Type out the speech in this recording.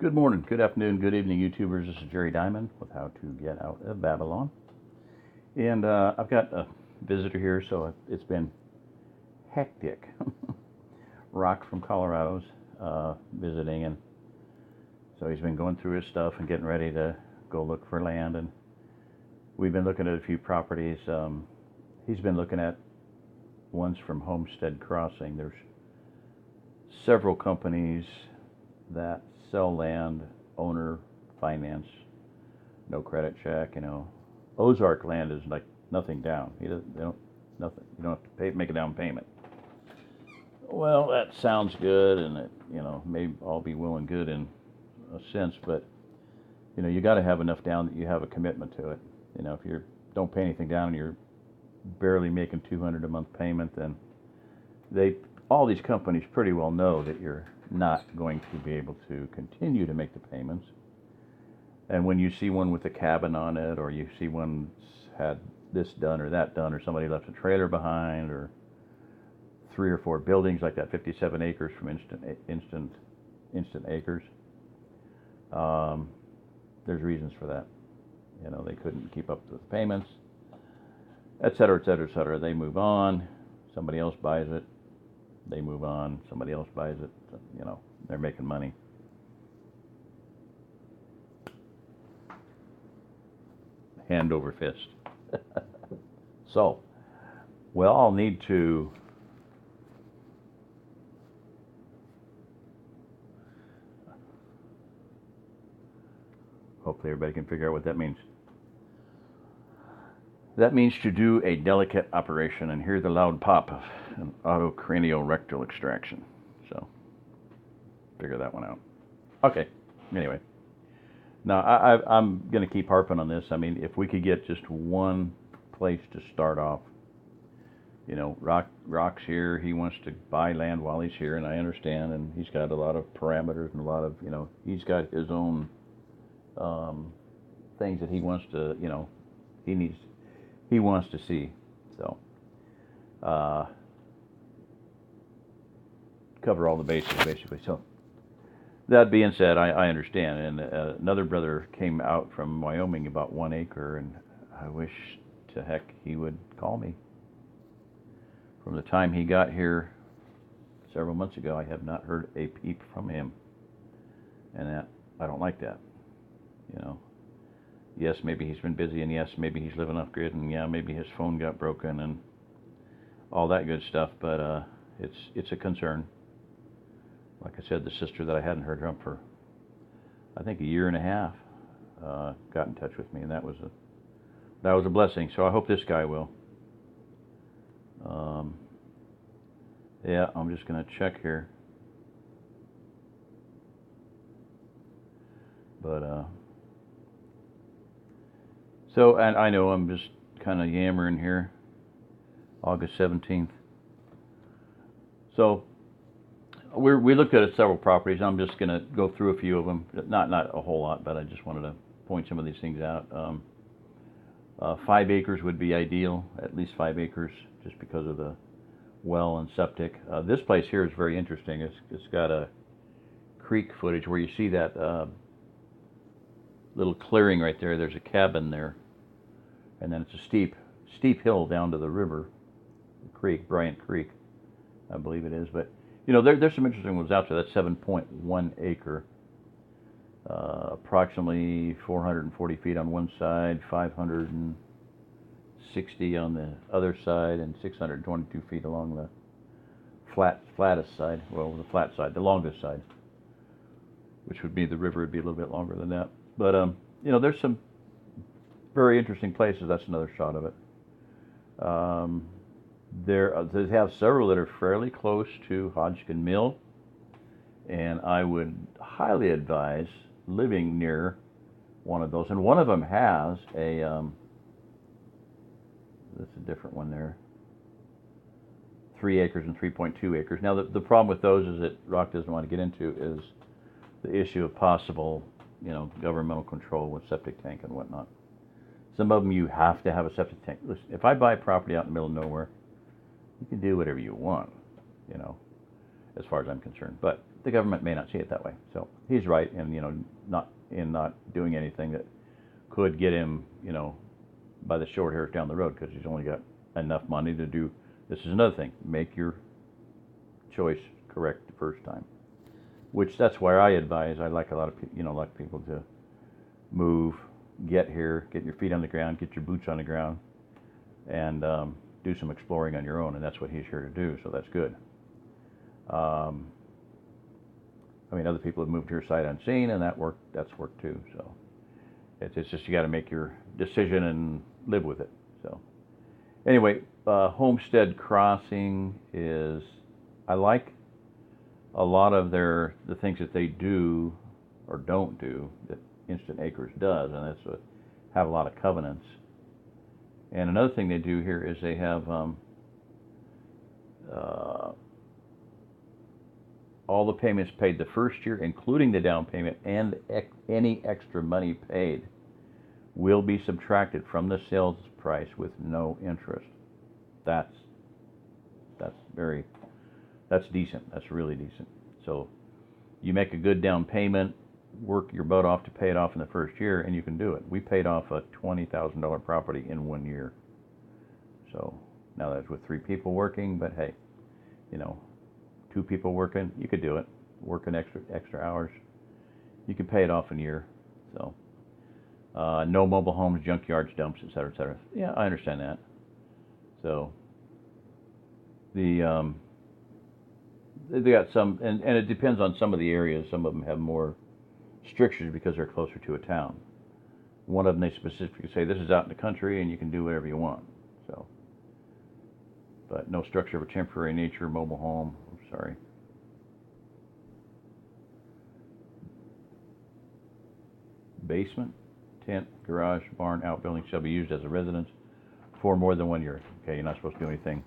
Good morning, good afternoon, good evening, YouTubers. This is Jerry Diamond with How to Get Out of Babylon. And I've got a visitor here, so it's been hectic. Rock from Colorado's visiting, and so he's been going through his stuff and getting ready to go look for land. And we've been looking at a few properties. He's been looking at ones from Homestead Crossing. There's several companies that sell land, owner finance, no credit check. Ozark land is like nothing down. They don't nothing. You don't have to make a down payment. Well, that sounds good, and it may all be well and good in a sense, but you got to have enough down that you have a commitment to it. If you don't pay anything down and you're barely making $200 a month payment, then all these companies pretty well know that you're not going to be able to continue to make the payments. And when you see one with a cabin on it, or you see one had this done or that done, or somebody left a trailer behind, or 3 or 4 buildings like that 57 acres from Instant Acres, there's reasons for that. They couldn't keep up with the payments, et cetera, et cetera, et cetera. They move on. Somebody else buys it. They move on. Somebody else buys it. They're making money. Hand over fist. So, we'll all need to hopefully everybody can figure out what that means. That means to do a delicate operation and hear the loud pop of an autocranial rectal extraction. So, figure that one out. Okay, anyway. Now, I'm going to keep harping on this. I mean, if we could get just one place to start off. Rock's here. He wants to buy land while he's here, and I understand. And he's got a lot of parameters and a lot of, he's got his own things that he wants to, he wants to see. So, cover all the bases, basically. So, that being said, I understand. And another brother came out from Wyoming about 1 acre, and I wish to heck he would call me. From the time he got here several months ago, I have not heard a peep from him. And I don't like that. Yes, maybe he's been busy, and yes, maybe he's living off grid, and yeah, maybe his phone got broken and all that good stuff, but it's a concern. Like I said, the sister that I hadn't heard from for, I think, a year and a half, got in touch with me, and that was a blessing. So I hope this guy will. Yeah, I'm just going to check here. But so, and I know I'm just kind of yammering here. August 17th. So we looked at several properties. I'm just going to go through a few of them. Not a whole lot, but I just wanted to point some of these things out. 5 acres would be ideal, at least 5 acres, just because of the well and septic. This place here is very interesting. It's got a creek footage where you see that little clearing right there. There's a cabin there, and then it's a steep hill down to the river, the creek, Bryant Creek, I believe it is. But there's some interesting ones out there. That's 7.1 acre, approximately 440 feet on one side, 560 on the other side, and 622 feet along the flattest side. Well, the flat side, the longest side, which would be the river, would be a little bit longer than that. But there's some very interesting places. That's another shot of it. They have several that are fairly close to Hodgkin Mill, and I would highly advise living near one of those. And one of them has that's a different one there, 3 acres and 3.2 acres. Now the problem with those is that Rock doesn't want to get into is the issue of possible governmental control with septic tank and whatnot. Some of them you have to have a septic tank. Listen, if I buy property out in the middle of nowhere, you can do whatever you want, as far as I'm concerned. But the government may not see it that way. So he's right, and not doing anything that could get him, by the short hairs down the road, because he's only got enough money to do. This is another thing: make your choice correct the first time. Which that's why I advise. I like a lot of like people to move, get here, get your feet on the ground, get your boots on the ground, and do some exploring on your own. And that's what he's here to do. So that's good. Other people have moved here sight unseen, and that's worked too. So it's just you got to make your decision and live with it. So anyway, Homestead Crossing is, I like a lot of the things that they do or don't do that Instant Acres does, and that's have a lot of covenants. And another thing they do here is they have all the payments paid the first year, including the down payment, and any extra money paid will be subtracted from the sales price with no interest. That's decent. That's really decent. So you make a good down payment, work your butt off to pay it off in the first year, and you can do it. We paid off a $20,000 property in 1 year. So now that's with 3 people working, but hey, 2 people working, you could do it. Working extra hours, you could pay it off in a year. So no mobile homes, junkyards, dumps, etc., etc. Yeah, I understand that. So they got some, and it depends on some of the areas. Some of them have more strictures because they're closer to a town. One of them, they specifically say this is out in the country and you can do whatever you want. So, but no structure of a temporary nature, mobile home. Sorry. Basement, tent, garage, barn, outbuilding shall be used as a residence for more than 1 year. Okay, you're not supposed to do anything